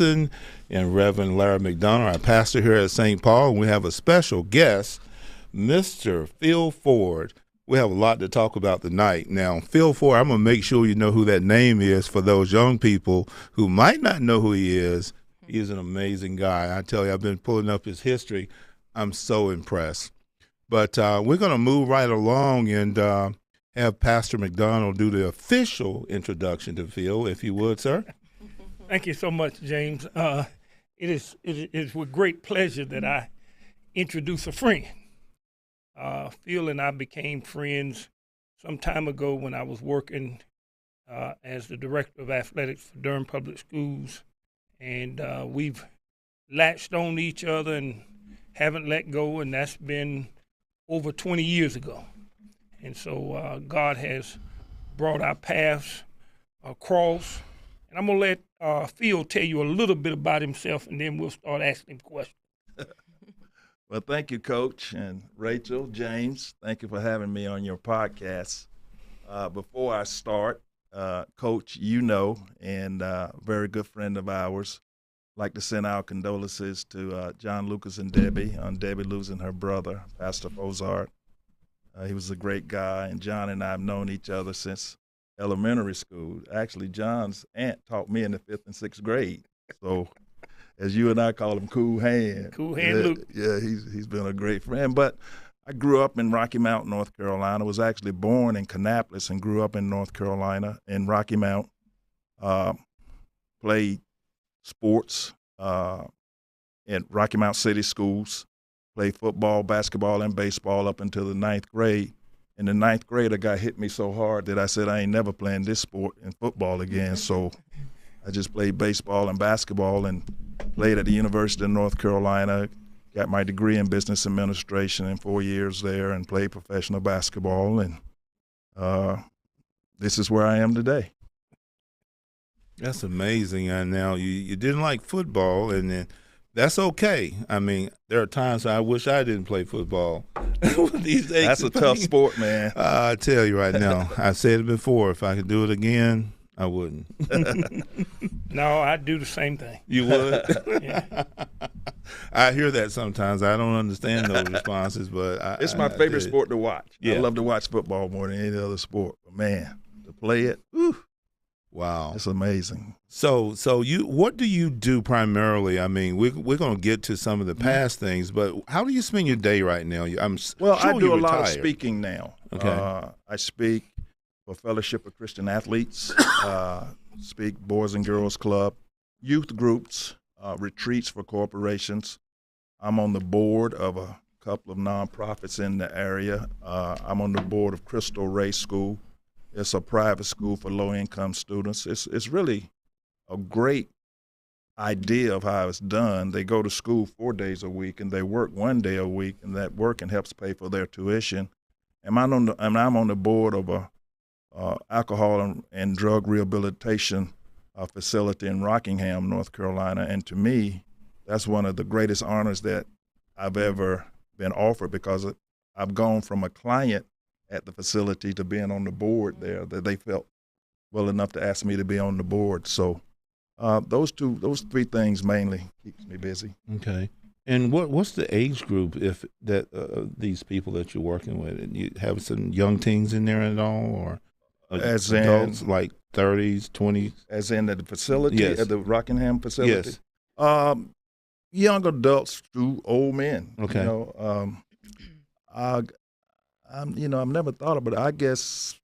And Reverend Larry McDonald, our pastor here at St. Paul. And we have a special guest, Mr. Phil Ford. We have a lot to talk about tonight. Now, Phil Ford, I'm going to make sure you know who that name is for those young people who might not know who he is. He's an amazing guy. I tell you, I've been pulling up his history. I'm so impressed. But we're going to move right along and have Pastor McDonald do the official introduction to Phil, if you would, sir. Thank you so much, James. It is with great pleasure that I introduce a friend. Phil and I became friends some time ago when I was working as the director of athletics for Durham Public Schools, and we've latched on each other and haven't let go, and that's been over 20 years ago. And so God has brought our paths across. And I'm going to let Phil tell you a little bit about himself, and then we'll start asking him questions. Well, thank you, Coach, and Rachel, James. Thank you for having me on your podcast. Before I start, Coach, you know, and a very good friend of ours, I'd like to send our condolences to John Lucas and Debbie on Debbie losing her brother, Pastor Ozart. He was a great guy, and John and I have known each other since elementary school. Actually, John's aunt taught me in the 5th and 6th grade. So, as you and I call him, Cool Hand. Cool Hand Luke. Yeah, he's been a great friend. But I grew up in Rocky Mount, North Carolina. Was actually born in Kannapolis and grew up in North Carolina in Rocky Mount. Played sports in Rocky Mount City Schools. Played football, basketball, and baseball up until the 9th grade. In the 9th grade, a guy hit me so hard that I said I ain't never playing this sport in football again. So I just played baseball and basketball and played at the University of North Carolina, got my degree in business administration in 4 years there and played professional basketball. And this is where I am today. That's amazing. And now you didn't like football, and then that's okay. I mean, there are times I wish I didn't play football. That's a tough sport, man. I tell you right now, I said it before, if I could do it again, I wouldn't. No, I'd do the same thing. You would? Yeah. I hear that sometimes. I don't understand those responses, but it's my favorite sport to watch. Yeah. I love to watch football more than any other sport. But, man, to play it, whew, wow. it's amazing. So what do you do primarily? I mean, we're going to get to some of the past things, but how do you spend your day right now? I do a lot of speaking now. Okay. I speak for Fellowship of Christian Athletes, speak Boys and Girls Club, youth groups, retreats for corporations. I'm on the board of a couple of nonprofits in the area. I'm on the board of Crystal Ray School. It's a private school for low-income students. It's really a great idea of how it's done. They go to school 4 days a week, and they work 1 day a week, and that working helps pay for their tuition. And I'm on the board of a alcohol and drug rehabilitation facility in Rockingham, North Carolina. And to me, that's one of the greatest honors that I've ever been offered, because I've gone from a client at the facility to being on the board there, that they felt well enough to ask me to be on the board. So those three things mainly keeps me busy. Okay. And what's the age group these people that you're working with? And you have some young teens in there at all, or as adults, in, like 30s, 20s? As in at the facility, yes. At the Rockingham facility? Yes. Young adults to old men. Okay. You know, I've never thought about it. I guess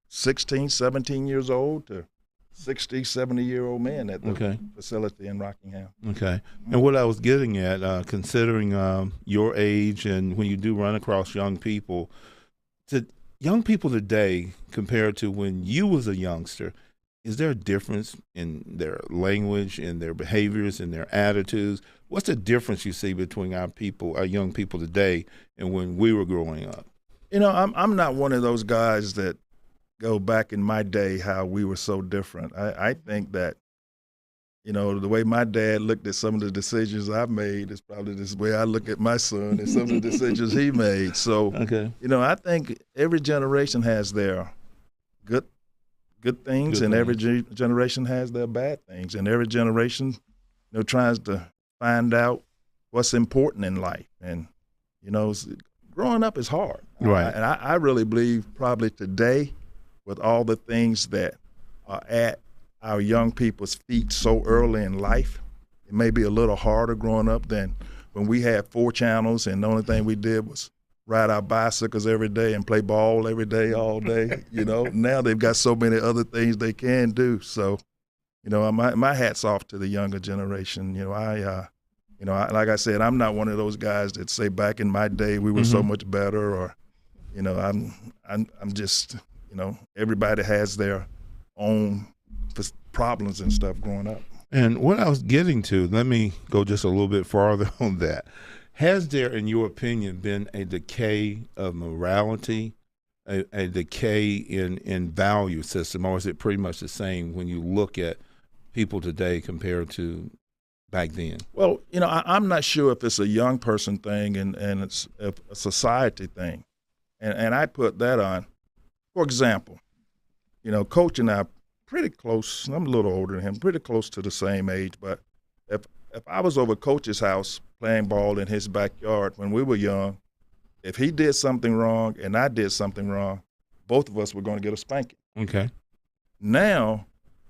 16, 17 years old to 60, 70-year-old men at the facility in Rockingham. Okay. And what I was getting at, considering your age and when you do run across young people today compared to when you was a youngster, is there a difference in their language, in their behaviors, in their attitudes? What's the difference you see between our young people today and when we were growing up? You know, I'm not one of those guys that go back in my day how we were so different. I think that, you know, the way my dad looked at some of the decisions I've made is probably the way I look at my son and some of the decisions he made. So, you know, I think every generation has their good things, and every generation has their bad things, and every generation trying to find out what's important in life. And, growing up is hard. Right. And I really believe probably today, with all the things that are at our young people's feet so early in life, it may be a little harder growing up than when we had 4 channels and the only thing we did was ride our bicycles every day and play ball every day, all day. Now they've got so many other things they can do. So, my hat's off to the younger generation. Like I said, I'm not one of those guys that say back in my day we were so much better, or, I'm just, everybody has their own problems and stuff growing up. And what I was getting to, let me go just a little bit farther on that. Has there, in your opinion, been a decay of morality, a decay in value system, or is it pretty much the same when you look at people today compared to back then? Well, I'm not sure if it's a young person thing and it's a society thing. And I put that on, for example, Coach and I pretty close. I'm a little older than him, pretty close to the same age. But if I was over Coach's house playing ball in his backyard when we were young, if he did something wrong and I did something wrong, both of us were going to get a spanking. Okay. Now,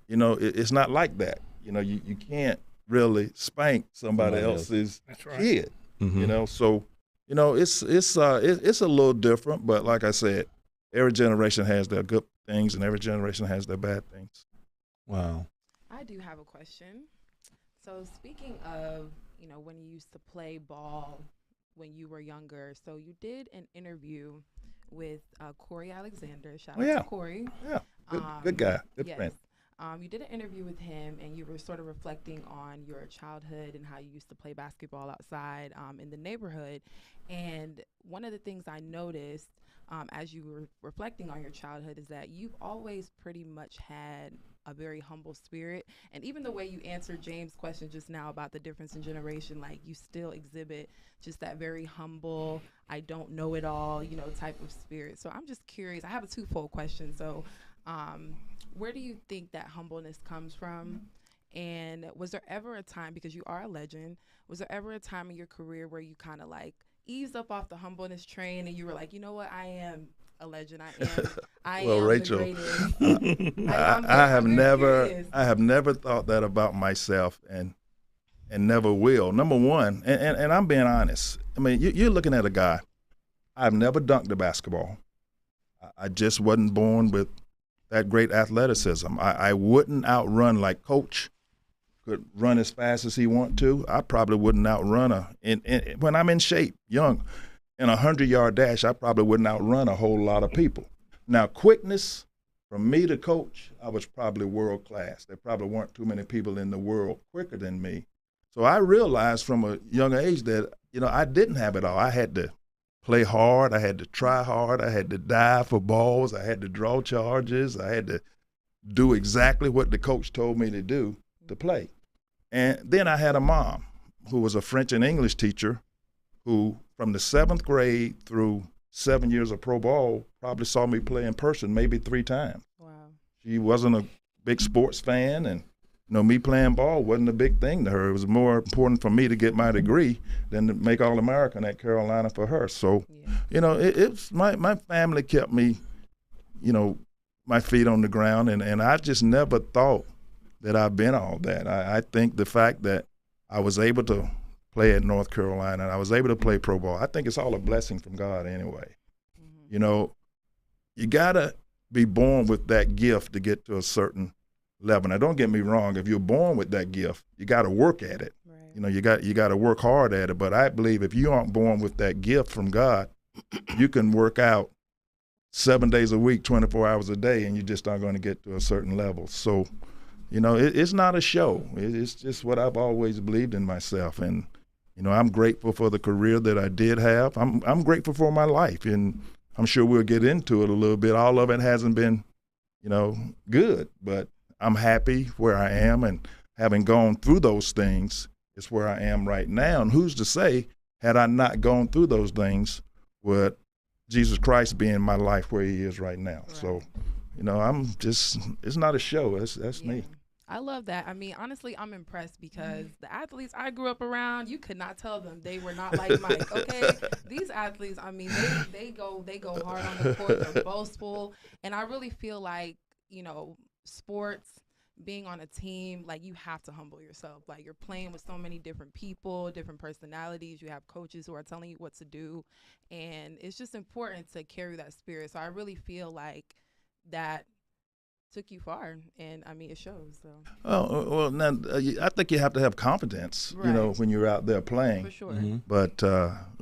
it's not like that. You can't really spank somebody else's kid. Mm-hmm. So it's a little different. But like I said, every generation has their good things and every generation has their bad things. Wow. I do have a question. So speaking of, when you used to play ball when you were younger, so you did an interview with Corey Alexander. Shout out to Corey. Yeah, good guy, good friend. You did an interview with him, and you were sort of reflecting on your childhood and how you used to play basketball outside in the neighborhood. And one of the things I noticed as you were reflecting on your childhood is that you've always pretty much had a very humble spirit. And even the way you answered James' question just now about the difference in generation, like you still exhibit just that very humble, I don't know it all, type of spirit. So I'm just curious. I have a twofold question. So where do you think that humbleness comes from? And was there ever a time, because you are a legend, was there ever a time in your career where you kind of like eased up off the humbleness train and you were like, you know what, I am a legend. I well, am Rachel, the greatest. I have never thought that about myself and never will. Number one, and I'm being honest. I mean, you're looking at a guy. I've never dunked a basketball. I just wasn't born with that great athleticism. I wouldn't outrun like Coach could run as fast as he want to. I probably wouldn't outrun when I'm in shape, young. In a 100-yard dash, I probably wouldn't outrun a whole lot of people. Now, quickness, from me to Coach, I was probably world class. There probably weren't too many people in the world quicker than me. So I realized from a young age that, I didn't have it all. I had to play hard. I had to try hard. I had to dive for balls. I had to draw charges. I had to do exactly what the coach told me to do to play. And then I had a mom who was a French and English teacher who, from the 7th grade through 7 years of pro ball, probably saw me play in person maybe 3 times. Wow. She wasn't a big sports fan, and me playing ball wasn't a big thing to her. It was more important for me to get my degree than to make All-American at Carolina for her. So, it's my family kept me, my feet on the ground, and I just never thought that I've been all that. I think the fact that I was able to play at North Carolina and I was able to play pro ball, I think it's all a blessing from God anyway. Mm-hmm. You got to be born with that gift to get to a certain level. Now, don't get me wrong. If you're born with that gift, you got to work at it. Right. You got to work hard at it. But I believe if you aren't born with that gift from God, you can work out 7 days a week, 24 hours a day, and you just aren't going to get to a certain level. So, it's not a show. It's just what I've always believed in myself. And, I'm grateful for the career that I did have. I'm grateful for my life, and I'm sure we'll get into it a little bit. All of it hasn't been, good, but I'm happy where I am, and having gone through those things is where I am right now. And who's to say, had I not gone through those things, would Jesus Christ be in my life where he is right now? Right. So, I'm just, it's not a show. That's me. I love that. I mean, honestly, I'm impressed because the athletes I grew up around, you could not tell them they were not like Mike. Okay, these athletes, I mean, they go hard on the court. They're boastful, and I really feel like, you know, sports, being on a team, like, you have to humble yourself. Like, you're playing with so many different people, different personalities. You have coaches who are telling you what to do, and it's just important to carry that spirit. So I really feel like that took you far, and I mean, it shows. So Well, now I think you have to have confidence, you know, Right. when you're out there playing. for sure. Mm-hmm. But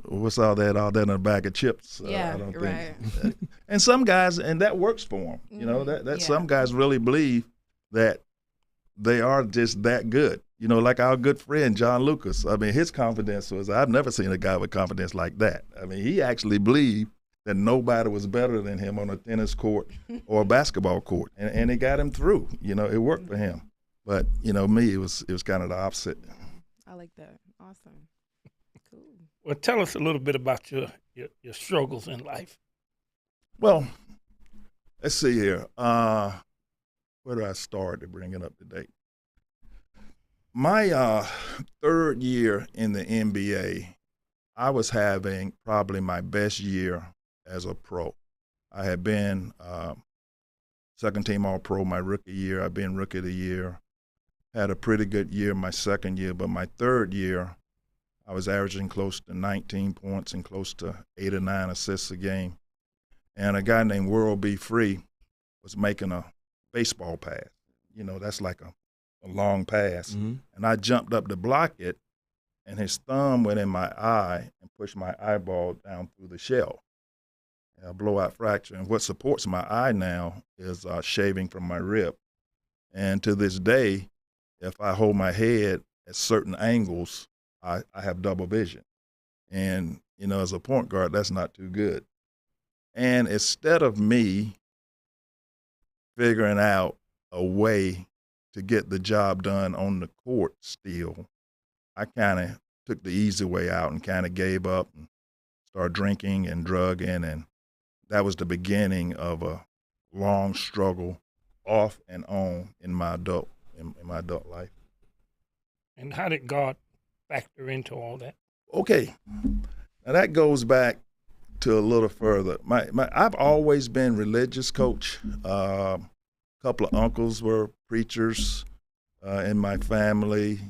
what's all that in a bag of chips? Yeah, I don't right. think. And some guys, and that works for them. You know, Mhm, that yeah. some guys really believe that they are just that good. You know, like our good friend John Lucas. I mean, his confidence was, I've never seen a guy with confidence like that. I mean, he actually believed that nobody was better than him on a tennis court or a basketball court, and it got him through. You know, it worked for him. But you know, me, it was kind of the opposite. I like that. Awesome. Cool. Well, tell us a little bit about your struggles in life. Well, let's see here. Where do I start to bring it up to date? My third year in the NBA, I was having probably my best year as a pro. I had been second team All-Pro my rookie year. I've been Rookie of the Year. Had a pretty good year my second year, but my third year, I was averaging close to 19 points and close to 8 or 9 assists a game. And a guy named World B. Free was making a baseball pass. You know, that's like a long pass. Mm-hmm. And I jumped up to block it, and his thumb went in my eye and pushed my eyeball down through the shell. A blowout fracture. And what supports my eye now is shaving from my rib. And to this day, if I hold my head at certain angles, I have double vision. And, you know, as a point guard, that's not too good. And instead of me figuring out a way to get the job done on the court still, I kind of took the easy way out and kind of gave up and started drinking and drugging. And that was the beginning of a long struggle off and on in my adult life. And how did God factor into all that? Okay, now that goes back to a little further. I've always been religious, Coach. A couple of uncles were preachers in my family.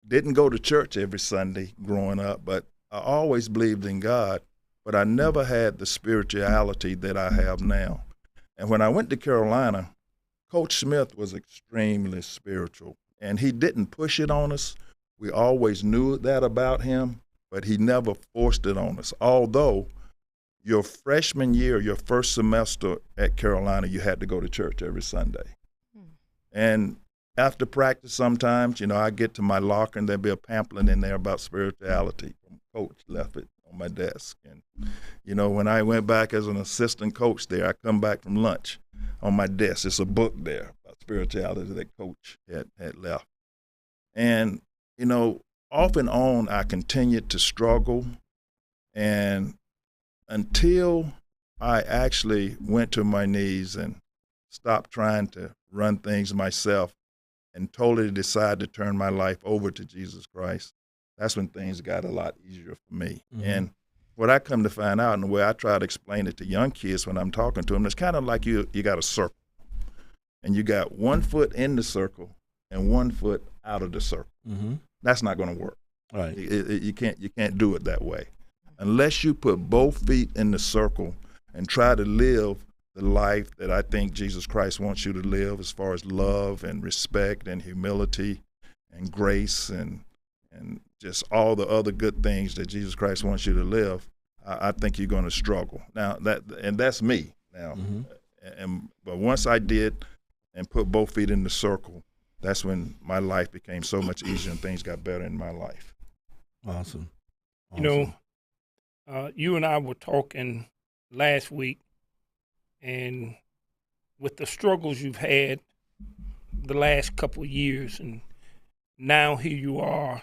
Didn't go to church every Sunday growing up, but I always believed in God. But I never had the spirituality that I have now. And when I went to Carolina, Coach Smith was extremely spiritual, and he didn't push it on us. We always knew that about him, but he never forced it on us. Although your freshman year, your first semester at Carolina, you had to go to church every Sunday. And after practice sometimes, you know, I get to my locker and there'd be a pamphlet in there about spirituality. Coach left it on my desk. And, you know, when I went back as an assistant coach there, I come back from lunch. On my desk, it's a book there about spirituality that Coach had left. And, you know, off and on, I continued to struggle. And until I actually went to my knees and stopped trying to run things myself and totally decided to turn my life over to Jesus Christ, that's when things got a lot easier for me. Mm-hmm. And what I come to find out, and the way I try to explain it to young kids when I'm talking to them, it's kind of like you got a circle. And you got 1 foot in the circle and 1 foot out of the circle. Mm-hmm. That's not going to work. Right. You can't do it that way. Unless you put both feet in the circle and try to live the life that I think Jesus Christ wants you to live, as far as love and respect and humility and grace and just all the other good things that Jesus Christ wants you to live, I think you're going to struggle. Now that's me now. Mm-hmm. But once I did and put both feet in the circle, that's when my life became so much easier and things got better in my life. Awesome. You know, you and I were talking last week, and with the struggles you've had the last couple of years, and now here you are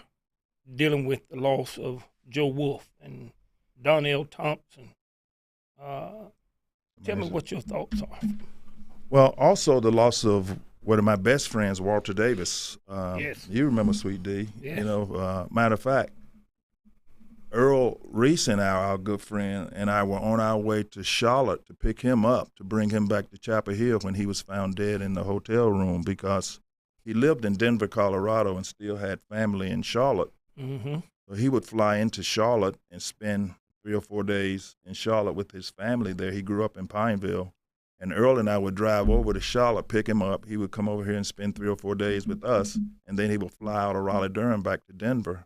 dealing with the loss of Joe Wolf and Donnell Thompson. Tell me what your thoughts are. Well, also the loss of one of my best friends, Walter Davis. Yes. You remember Sweet D. Yes. You know, matter of fact, Earl Reese and our good friend and I were on our way to Charlotte to pick him up, to bring him back to Chapel Hill when he was found dead in the hotel room, because he lived in Denver, Colorado, and still had family in Charlotte. Mm-hmm. So he would fly into Charlotte and spend 3 or 4 days in Charlotte with his family there. He grew up in Pineville. And Earl and I would drive over to Charlotte, pick him up. He would come over here and spend 3 or 4 days with us, and then he would fly out of Raleigh-Durham back to Denver.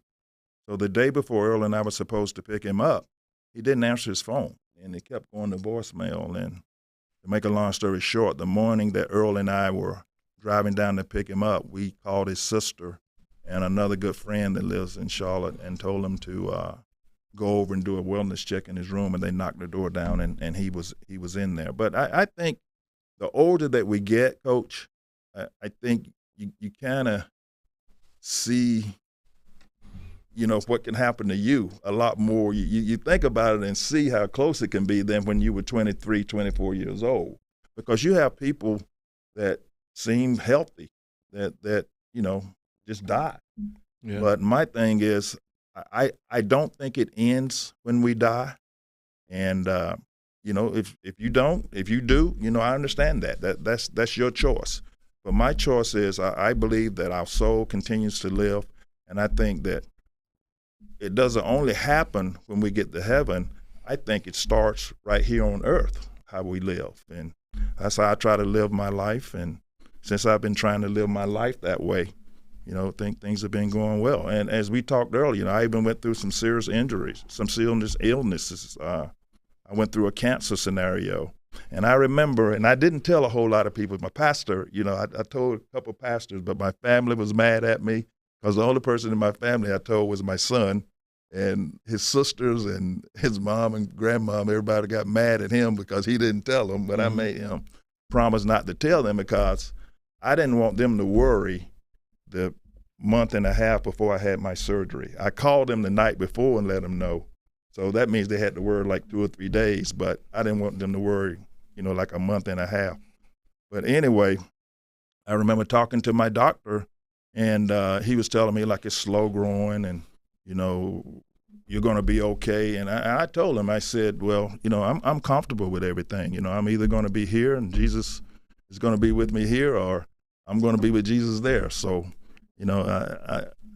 So the day before Earl and I were supposed to pick him up, he didn't answer his phone, and it kept going to voicemail. And to make a long story short, the morning that Earl and I were driving down to pick him up, we called his sister and another good friend that lives in Charlotte and told him to go over and do a wellness check in his room, and they knocked the door down, and he was in there. But I think the older that we get, Coach, I think you kind of see, you know, what can happen to you a lot more. You think about it and see how close it can be than when you were 23, 24 years old, because you have people that seem healthy that you know, just die. Yeah. But my thing is, I don't think it ends when we die. And, you know, if you do, you know, I understand that's your choice. But my choice is I believe that our soul continues to live. And I think that it doesn't only happen when we get to heaven. I think it starts right here on earth, how we live. And that's how I try to live my life. And since I've been trying to live my life that way, you know, think things have been going well. And as we talked earlier, you know, I even went through some serious injuries, some serious illnesses. I went through a cancer scenario. And I remember, and I didn't tell a whole lot of people, my pastor, you know, I told a couple of pastors, but my family was mad at me because the only person in my family I told was my son. And his sisters and his mom and grandmom, everybody got mad at him because he didn't tell them. But I made him promise not to tell them because I didn't want them to worry the month and a half before I had my surgery. I called them the night before and let them know. So that means they had to worry like 2 or 3 days, but I didn't want them to worry, you know, like a month and a half. But anyway, I remember talking to my doctor, and he was telling me like it's slow growing and, you know, you're going to be okay. And I told him, I said, well, you know, I'm comfortable with everything. You know, I'm either going to be here and Jesus is going to be with me here, or I'm going to be with Jesus there. So, you know,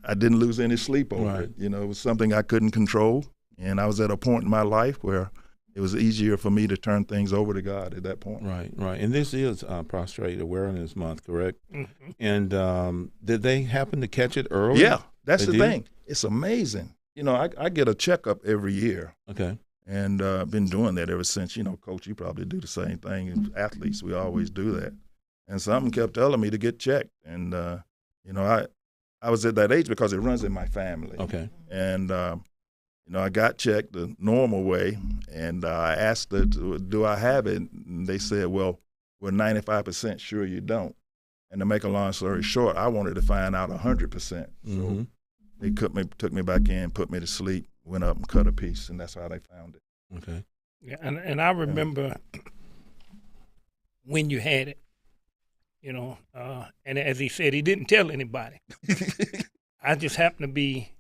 I didn't lose any sleep over it. You know, it was something I couldn't control. And I was at a point in my life where it was easier for me to turn things over to God at that point. Right. And this is Prostrate Awareness Month, correct? Mm-hmm. And did they happen to catch it early? Yeah, that's They the did? thing. It's amazing. You know, I get a checkup every year. Okay. And been doing that ever since, you know, Coach, you probably do the same thing. Athletes, we always do that. And something kept telling me to get checked. And, you know, I was at that age because it runs in my family. Okay. And, you know, I got checked the normal way. And I asked her, do I have it? And they said, well, we're 95% sure you don't. And to make a long story short, I wanted to find out 100%. So they took me back in, put me to sleep, went up and cut a piece, and that's how they found it. Okay. Yeah, and I remember when you had it, you know, and as he said, he didn't tell anybody. I just happened to be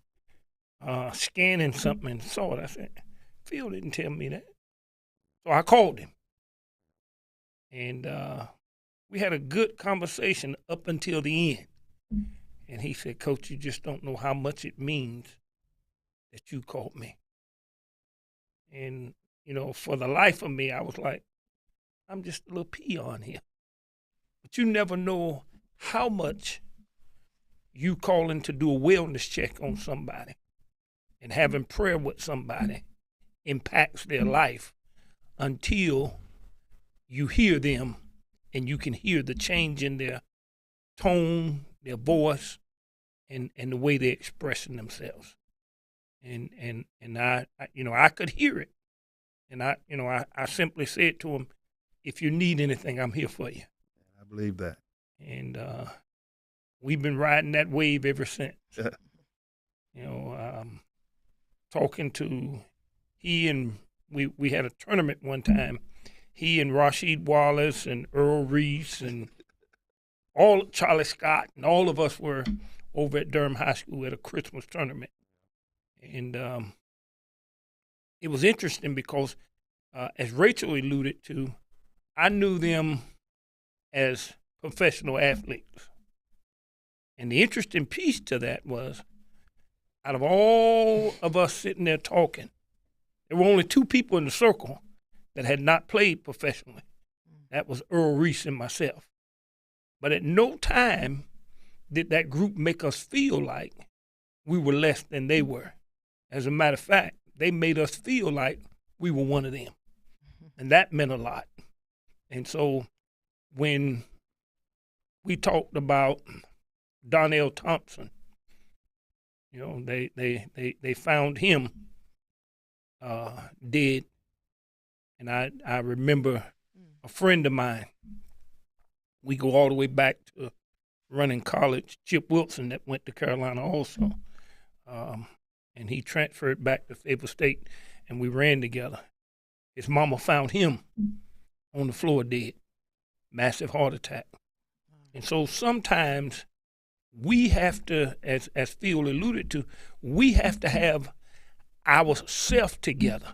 scanning something and saw it. I said, Phil didn't tell me that. So I called him. And we had a good conversation up until the end. And he said, Coach, you just don't know how much it means that you called me. And, you know, for the life of me, I was like, I'm just a little peon here. But you never know how much you calling to do a wellness check on somebody and having prayer with somebody impacts their life until you hear them and you can hear the change in their tone, their voice, and the way they're expressing themselves. And I you know, I could hear it. And I simply said to him, if you need anything, I'm here for you. I believe that. And we've been riding that wave ever since. You know, talking to he and we had a tournament one time. He and Rasheed Wallace and Earl Reese and all Charlie Scott and all of us were over at Durham High School at a Christmas tournament. And it was interesting because, as Rachel alluded to, I knew them as professional athletes. And the interesting piece to that was, out of all of us sitting there talking, there were only two people in the circle that had not played professionally. That was Earl Reese and myself. But at no time did that group make us feel like we were less than they were. As a matter of fact, they made us feel like we were one of them. And that meant a lot. And so when we talked about Donnell Thompson, you know, they found him dead. And I remember a friend of mine, we go all the way back to running college, Chip Wilson, that went to Carolina also. And he transferred back to Fayetteville State, and we ran together. His mama found him on the floor dead, massive heart attack. And so sometimes we have to, as Phil alluded to, we have to have our self together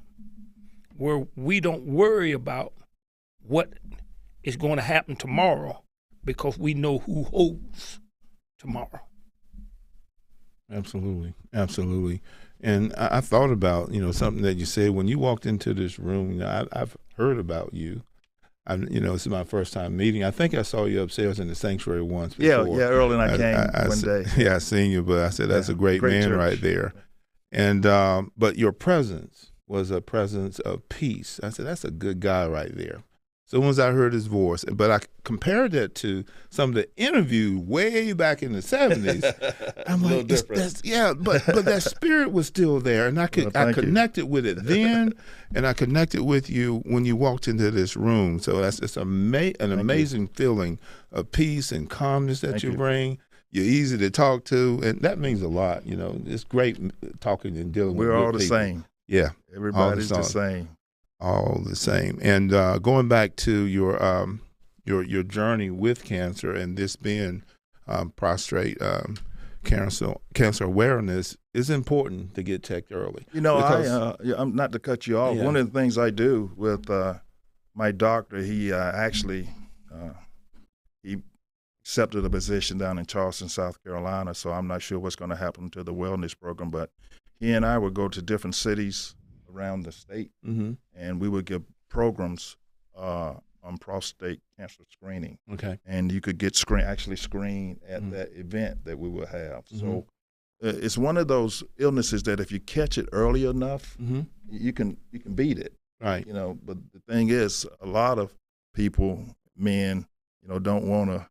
where we don't worry about what is going to happen tomorrow because we know who holds tomorrow. Absolutely, absolutely. And I thought about, you know, something that you said when you walked into this room. You know, I've heard about you. You know, this is my first time meeting. I think I saw you upstairs in the sanctuary once before. Yeah, Earl and I came one day. Yeah, I seen you, but I said, that's a great man church. right there. And but your presence was a presence of peace. I said, that's a good guy right there. So once I heard his voice, but I compared that to some of the interviews way back in the 70s. I'm like, but that spirit was still there, and I connected with it then, and I connected with you when you walked into this room. So it's an amazing feeling of peace and calmness that you bring. You're easy to talk to, and that means a lot. You know, it's great talking and dealing with people. We're all the same. Yeah, everybody's the same. All the same. And going back to your journey with cancer and this being prostate cancer awareness is important to get checked early. You know, I'm not to cut you off. Yeah. One of the things I do with my doctor, he actually he accepted a position down in Charleston, South Carolina. So I'm not sure what's going to happen to the wellness program, but he and I would go to different cities around the state, and we would give programs on prostate cancer screening. Okay, and you could get actually screened at that event that we will have. So it's one of those illnesses that if you catch it early enough, you can beat it. Right. You know, but the thing is, a lot of people, men, you know, don't want to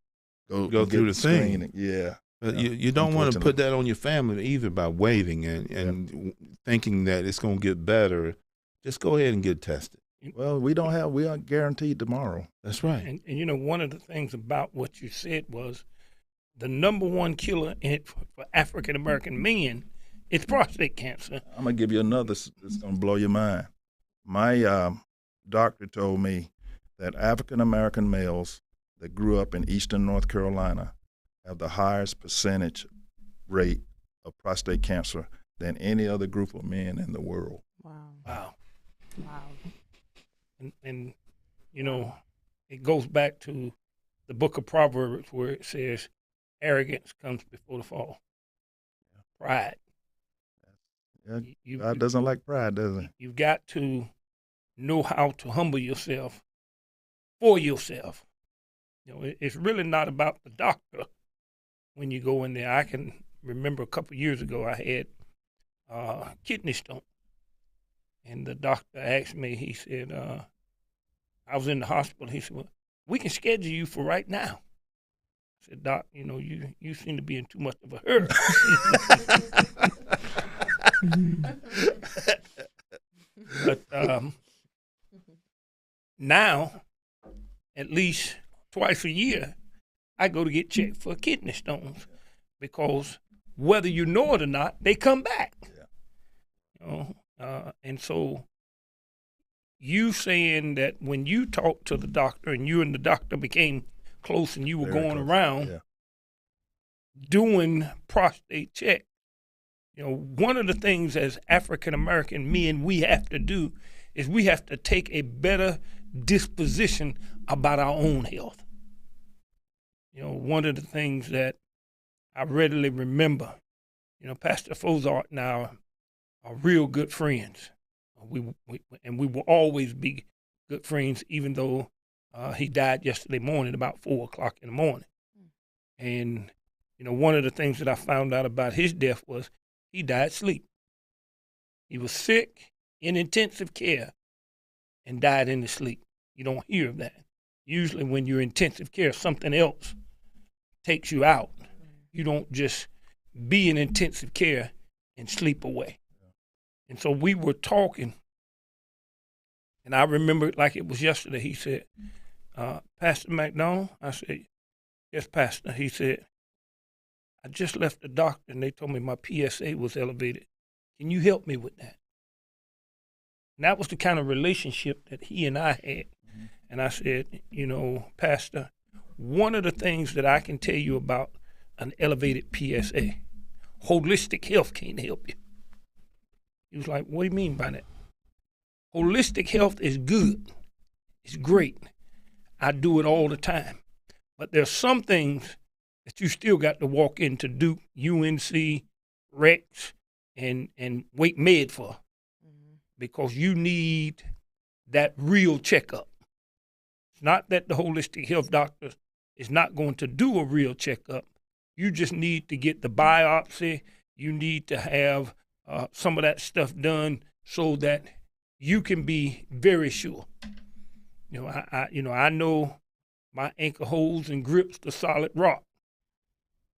go through the screening. Yeah. But you don't want to put that on your family either by waiting and thinking that it's going to get better. Just go ahead and get tested. Well, we aren't guaranteed tomorrow. That's right. And you know, one of the things about what you said was the number one killer for African-American men is prostate cancer. I'm going to give you another that's going to blow your mind. My doctor told me that African-American males that grew up in eastern North Carolina have the highest percentage rate of prostate cancer than any other group of men in the world. Wow. And you know, it goes back to the book of Proverbs where it says, arrogance comes before the fall. Pride. Yeah, God doesn't like pride, does he? You've got to know how to humble yourself for yourself. You know, it's really not about the doctor. When you go in there, I can remember a couple of years ago I had kidney stone, and the doctor asked me. He said, I was in the hospital. He said, "Well, we can schedule you for right now." I said, "Doc, you know, you seem to be in too much of a hurry." But now, at least twice a year, I go to get checked for kidney stones because whether you know it or not, they come back. You know, and so you saying that when you talked to the doctor and you and the doctor became close and you were Very going close. around Yeah. doing prostate check. You know, one of the things as African American men we have to do is we have to take a better disposition about our own health. You know, one of the things that I readily remember, you know, Pastor Fozart and I are real good friends. We will always be good friends, even though he died yesterday morning about 4 o'clock in the morning. And, you know, one of the things that I found out about his death was he died asleep. He was sick in intensive care and died in his sleep. You don't hear of that. Usually when you're in intensive care, something else takes you out. You don't just be in intensive care and sleep away. And so we were talking, and I remember it like it was yesterday. He said, Pastor McDonald? I said, yes, Pastor. He said, I just left the doctor, and they told me my PSA was elevated. Can you help me with that? And that was the kind of relationship that he and I had. And I said, you know, Pastor, one of the things that I can tell you about an elevated PSA, holistic health can't help you. He was like, what do you mean by that? Holistic health is good. It's great. I do it all the time. But there's some things that you still got to walk into Duke, UNC, Rex, and Wake Med for, because you need that real checkup. It's not that the holistic health doctor is not going to do a real checkup. You just need to get the biopsy. You need to have some of that stuff done so that you can be very sure. You know, I know my anchor holds and grips the solid rock,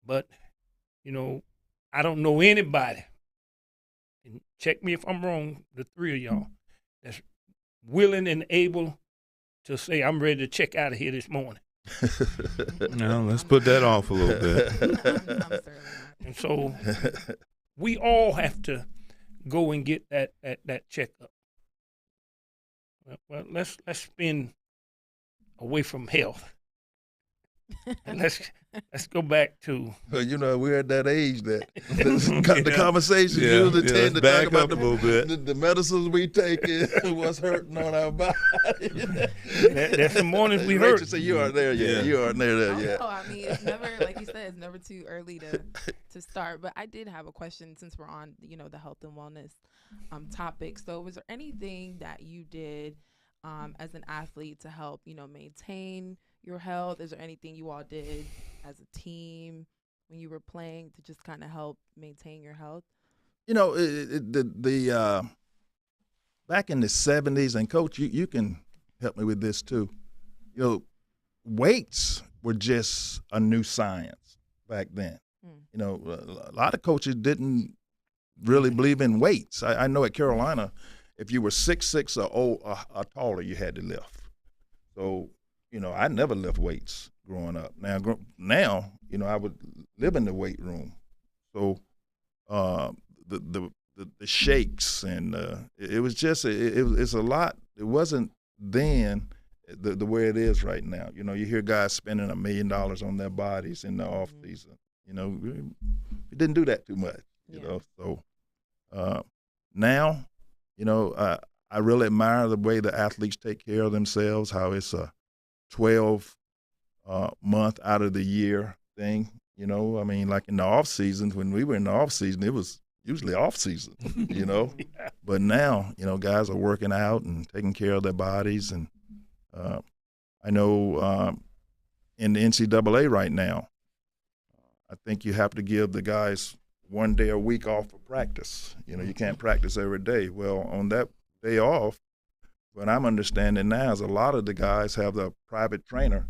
but you know, I don't know anybody. And check me if I'm wrong. The three of y'all that's willing and able to say, I'm ready to check out of here this morning. Now, let's put that off a little bit. I'm certainly not. And so we all have to go and get that checkup. Well, let's spin away from health. And let's go back to Well, you know, we're at that age that the conversations usually let's tend to back talk about up a little bit. the medicines we take and what's hurting on our body. there's some mornings we Rachel hurt. said, you aren't there yet. Yeah. You aren't there Oh, yet. no, I mean, it's never, like you said, it's never too early to start. But I did have a question since we're on, you know, the health and wellness topic. So was there anything that you did as an athlete to help, you know, maintain your health? Is there anything you all did as a team when you were playing to just kind of help maintain your health? You know, the back in the 70s, and Coach, you can help me with this too. You know, weights were just a new science back then. You know, a lot of coaches didn't really believe in weights. I know at Carolina, if you were 6'6" or taller, you had to lift. So, you know, I never lift weights growing up. Now, you know, I would live in the weight room. So, the shakes and it was just it's a lot. It wasn't then the way it is right now. You know, you hear guys spending $1 million on their bodies in the off season. You know, we didn't do that too much. You know, so now, you know, I really admire the way the athletes take care of themselves. How it's a 12 month out of the year thing. You know, I mean, like in the off season, when we were in the off season, it was usually off season, you know. But now, you know, guys are working out and taking care of their bodies. And I know in the NCAA right now, I think you have to give the guys 1 day a week off for practice. You know, you can't practice every day. Well, on that day off, what I'm understanding now is a lot of the guys have a private trainer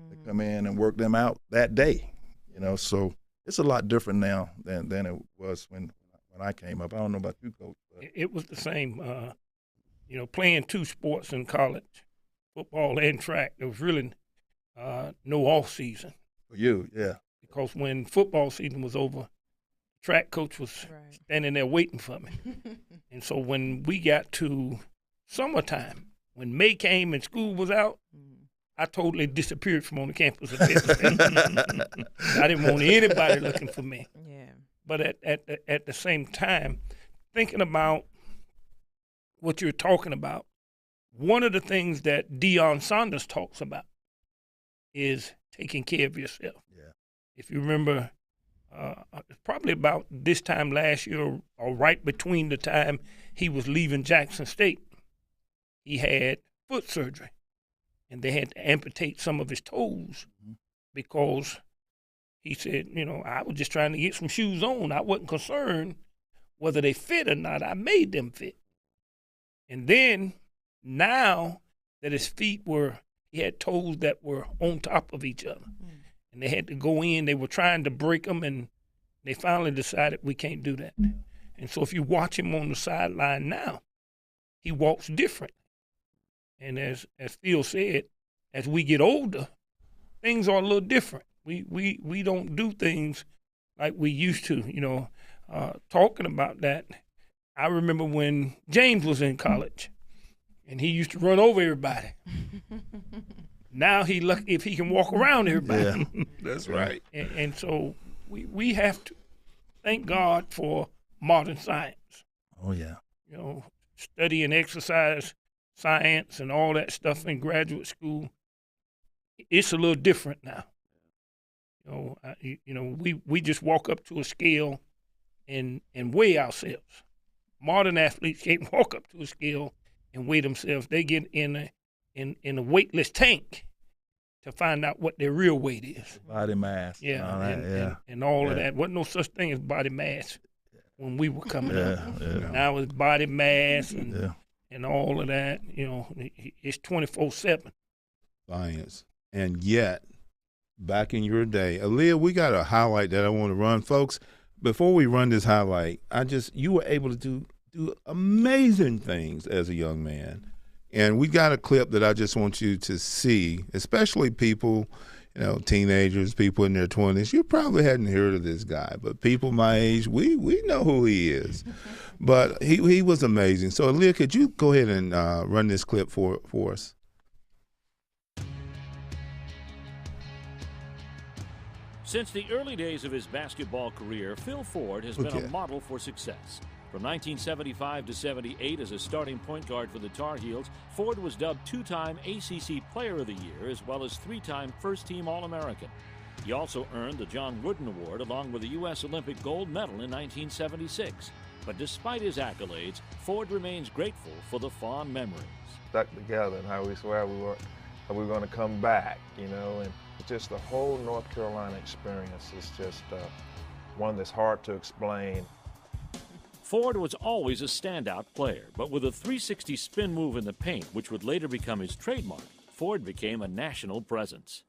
to come in and work them out that day. You know, so it's a lot different now than it was when I came up. I don't know about you, Coach. But. It was the same. You know, playing two sports in college, football and track, there was really no off season. For you, yeah. Because when football season was over, track coach was standing there waiting for me. And so when we got to summertime, when May came and school was out, I totally disappeared from on the campus of Texas State. I didn't want anybody looking for me. Yeah. But at the same time, thinking about what you're talking about, one of the things that Deion Sanders talks about is taking care of yourself. Yeah. If you remember, probably about this time last year or right between the time he was leaving Jackson State, he had foot surgery, and they had to amputate some of his toes because he said, I was just trying to get some shoes on. I wasn't concerned whether they fit or not. I made them fit. And then now that his feet he had toes that were on top of each other. And they had to go in. They were trying to break them, and they finally decided we can't do that. And so if you watch him on the sideline now, he walks different. And as Phil said, as we get older, things are a little different. We don't do things like we used to. Talking about that, I remember when James was in college, and he used to run over everybody. Now he lucky if he can walk around everybody. Yeah. That's right. And so we have to thank God for modern science. Oh, yeah. Study and exercise science and all that stuff in graduate school. It's a little different now. We just walk up to a scale and weigh ourselves. Modern athletes can't walk up to a scale and weigh themselves. They get in a weightless tank to find out what their real weight is. Body mass. Yeah, All right, and all of that. Wasn't no such thing as body mass when we were coming up. Yeah. Now it's body mass and all of that. It's 24/7. Science. And yet, back in your day, Aaliyah, we got a highlight that I want to run. Folks, before we run this highlight, you were able to do amazing things as a young man. And we got a clip that I just want you to see, especially people, teenagers, people in their 20s. You probably hadn't heard of this guy, but people my age, we know who he is. But he was amazing. So, Aaliyah, could you go ahead and run this clip for us? Since the early days of his basketball career, Phil Ford has been a model for success. From 1975 to 78 as a starting point guard for the Tar Heels, Ford was dubbed two-time ACC Player of the Year as well as three-time first-team All-American. He also earned the John Wooden Award along with the U.S. Olympic gold medal in 1976. But despite his accolades, Ford remains grateful for the fond memories. Stuck together and how we swear we were going to come back, and just the whole North Carolina experience is just one that's hard to explain. Ford was always a standout player, but with a 360 spin move in the paint, which would later become his trademark, Ford became a national presence.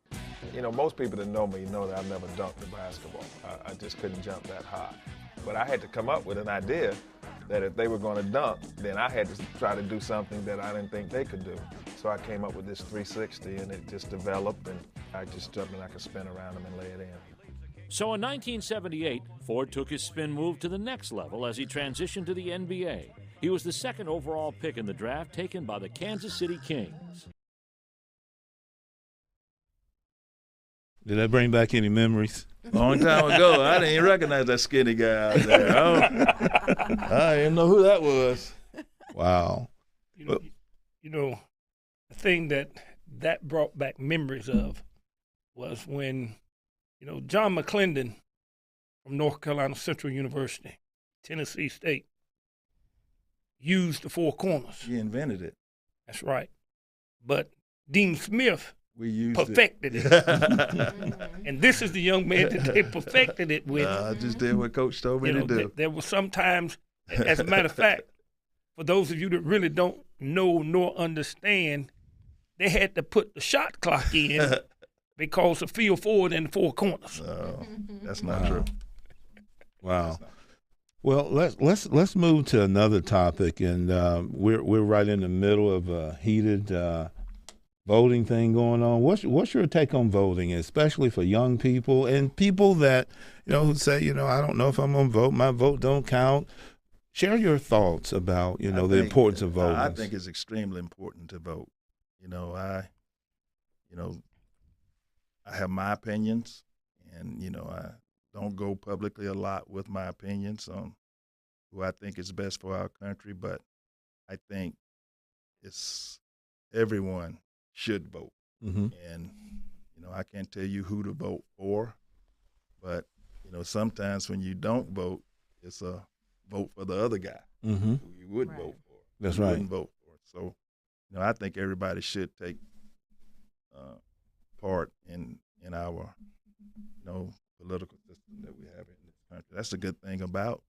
Most people that know me know that I've never dunked a basketball. I just couldn't jump that high. But I had to come up with an idea that if they were going to dunk, then I had to try to do something that I didn't think they could do. So I came up with this 360, and it just developed, and I just jumped and I could spin around them and lay it in. So in 1978, Ford took his spin move to the next level as he transitioned to the NBA. He was the second overall pick in the draft taken by the Kansas City Kings. Did that bring back any memories? Long time ago, I didn't even recognize that skinny guy out there. I didn't know who that was. Wow. The thing that brought back memories of was when, John McClendon from North Carolina Central University, Tennessee State, used the four corners. He invented it. That's right. But Dean Smith perfected it. And this is the young man that they perfected it with. I just did what Coach told me to do. There were some times, as a matter of fact, for those of you that really don't know nor understand, they had to put the shot clock in because of Phil Ford in the four corners. No, that's not true. Wow. Well, let's move to another topic, and we're right in the middle of a heated voting thing going on. What's your take on voting, especially for young people and people that who say I don't know if I'm gonna vote, my vote don't count. Share your thoughts about the importance of voting. I think it's extremely important to vote. I have my opinions, and I don't go publicly a lot with my opinions on who I think is best for our country, but I think everyone should vote. Mm-hmm. And I can't tell you who to vote for, but sometimes when you don't vote, it's a vote for the other guy Mm-hmm. who you would Right. vote for. That's who you right. wouldn't vote for. So, I think everybody should take part in our political system that we have in this country. That's a good thing about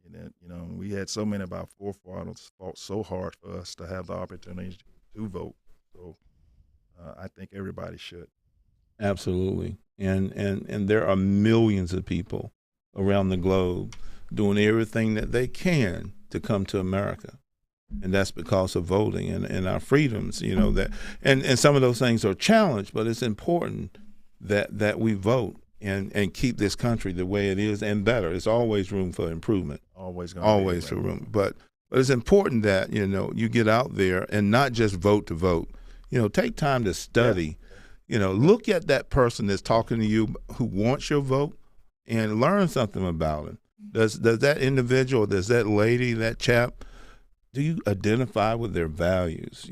it. We had so many of our forefathers fought so hard for us to have the opportunity to vote. So I think everybody should. Absolutely. And there are millions of people around the globe doing everything that they can to come to America. And that's because of voting and our freedoms, that and some of those things are challenged, but it's important that we vote and keep this country the way it is and better. There's always room for improvement. Always For room. But it's important that, you get out there and not just vote to vote. Take time to study. Look at that person that's talking to you who wants your vote and learn something about it. Does that individual, does that lady, that chap, do you identify with their values?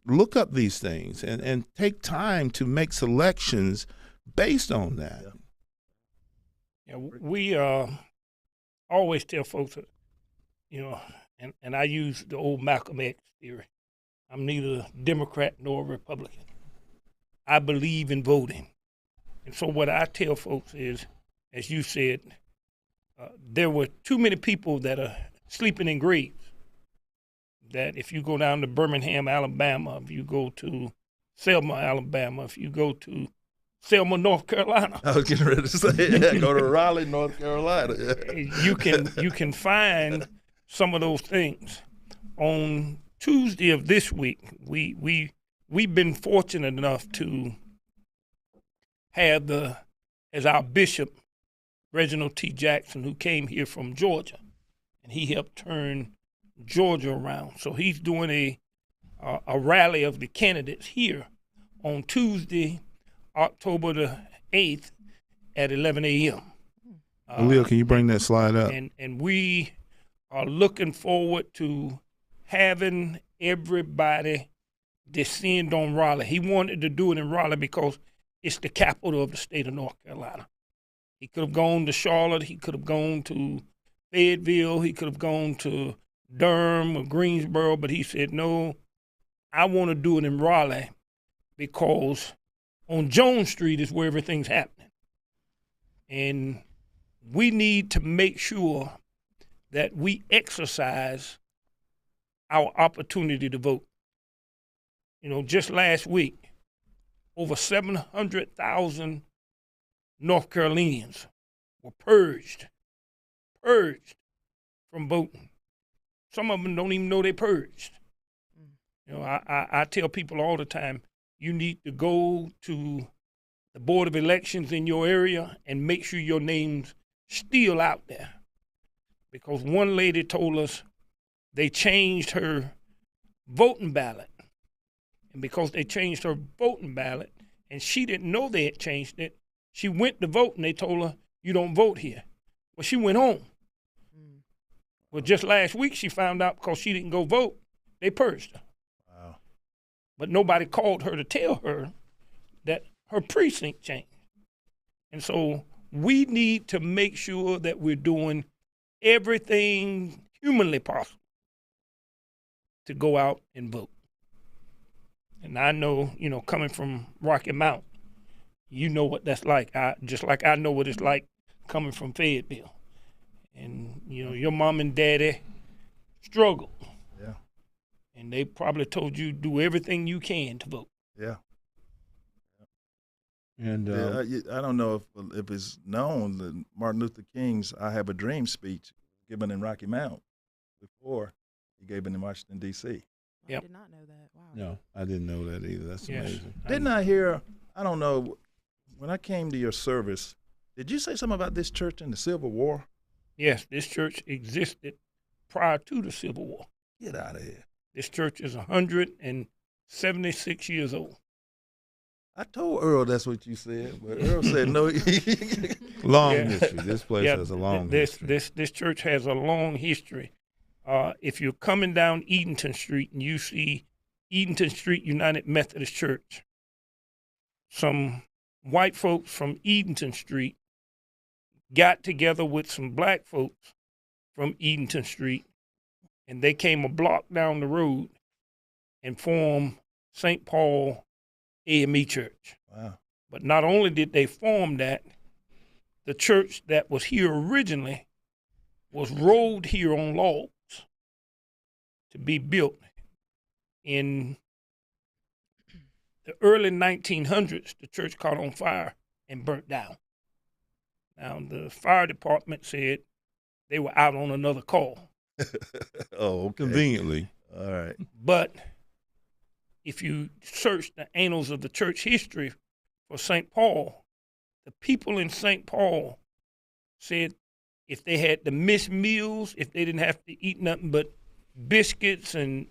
Look up these things and take time to make selections based on that. Yeah, we always tell folks that, and I use the old Malcolm X theory. I'm neither Democrat nor Republican. I believe in voting. And so what I tell folks is, as you said, there were too many people that are sleeping in graves. That if you go down to Birmingham, Alabama, if you go to Selma, Alabama, if you go to Selma, North Carolina, I was getting ready to say, go to Raleigh, North Carolina. you can find some of those things. On Tuesday of this week, we've been fortunate enough to have as our bishop, Reginald T. Jackson, who came here from Georgia, and he helped turn Georgia around. So he's doing a rally of the candidates here on Tuesday, October the 8th at 11 a.m. Leo, can you bring that slide up? And we are looking forward to having everybody descend on Raleigh. He wanted to do it in Raleigh because it's the capital of the state of North Carolina. He could have gone to Charlotte. He could have gone to Fayetteville. He could have gone to Durham or Greensboro, but he said, no, I want to do it in Raleigh because on Jones Street is where everything's happening. And we need to make sure that we exercise our opportunity to vote. Just last week, over 700,000 North Carolinians were purged from voting. Some of them don't even know they purged. I tell people all the time, you need to go to the Board of Elections in your area and make sure your name's still out there. Because one lady told us they changed her voting ballot. And because they changed her voting ballot, and she didn't know they had changed it, she went to vote, and they told her, you don't vote here. Well, she went home. Well, just last week she found out because she didn't go vote, they purged her. Wow. But nobody called her to tell her that her precinct changed. And so we need to make sure that we're doing everything humanly possible to go out and vote. And I know, coming from Rocky Mount, you know what that's like. Just like I know what it's like coming from Fayetteville. And, your mom and daddy struggled. Yeah. And they probably told you do everything you can to vote. Yeah. And I don't know if it's known that Martin Luther King's "I Have a Dream" speech given in Rocky Mount before he gave it in Washington, D.C. Yep. I did not know that. Wow. no, I didn't know that either. That's Yes. amazing. Didn't I hear? I don't know. When I came to your service, did you say something about this church in the Civil War? Yes, this church existed prior to the Civil War. Get out of here. This church is 176 years old. I told Earl that's what you said, but Earl said no. Long Yeah. history. This place has a long history. This church has a long history. If you're coming down Edenton Street and you see Edenton Street United Methodist Church, some white folks from Edenton Street got together with some black folks from Edenton Street, and they came a block down the road and formed St. Paul AME Church. Wow. But not only did they form that, the church that was here originally was rolled here on logs to be built. In the early 1900s, the church caught on fire and burnt down. Now, the fire department said they were out on another call. Oh, okay. Conveniently. All right. But if you search the annals of the church history for St. Paul, the people in St. Paul said if they had to miss meals, if they didn't have to eat nothing but biscuits and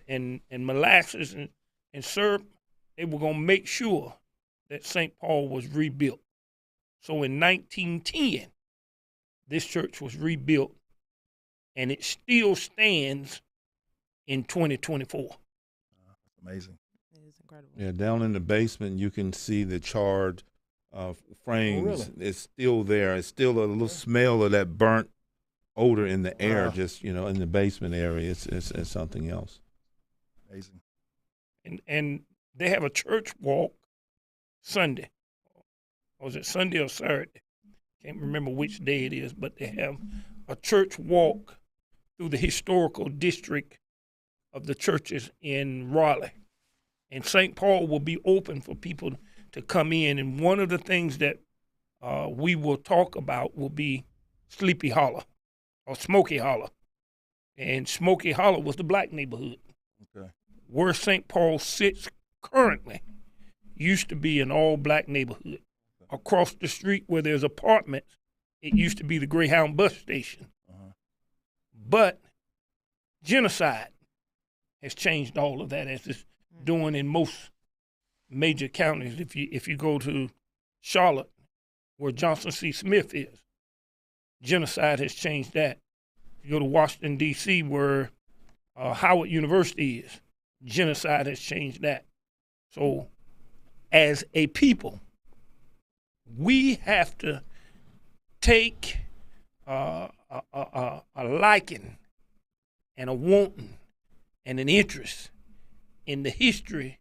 molasses and syrup, they were going to make sure that St. Paul was rebuilt. So in 1910, this church was rebuilt, and it still stands in 2024. Amazing. It is incredible. Yeah, down in the basement, you can see the charred frames. really? It's still there. It's still a little smell of that burnt odor in the air, Wow. just in the basement area. It's something else. Amazing. And they have a church walk Sunday. Or was it Sunday or Saturday? Can't remember which day it is, but they have a church walk through the historical district of the churches in Raleigh. And St. Paul will be open for people to come in. And one of the things that we will talk about will be Sleepy Hollow or Smoky Hollow. And Smoky Hollow was the black neighborhood. Okay. Where St. Paul sits currently used to be an all-black neighborhood. Across the street where there's apartments, it used to be the Greyhound bus station. But genocide has changed all of that, as it's doing in most major counties. If you go to Charlotte, where Johnson C. Smith is, genocide has changed that. If you go to Washington, D.C., where Howard University is, genocide has changed that. So as a people, we have to take a liking and a wanting and an interest in the history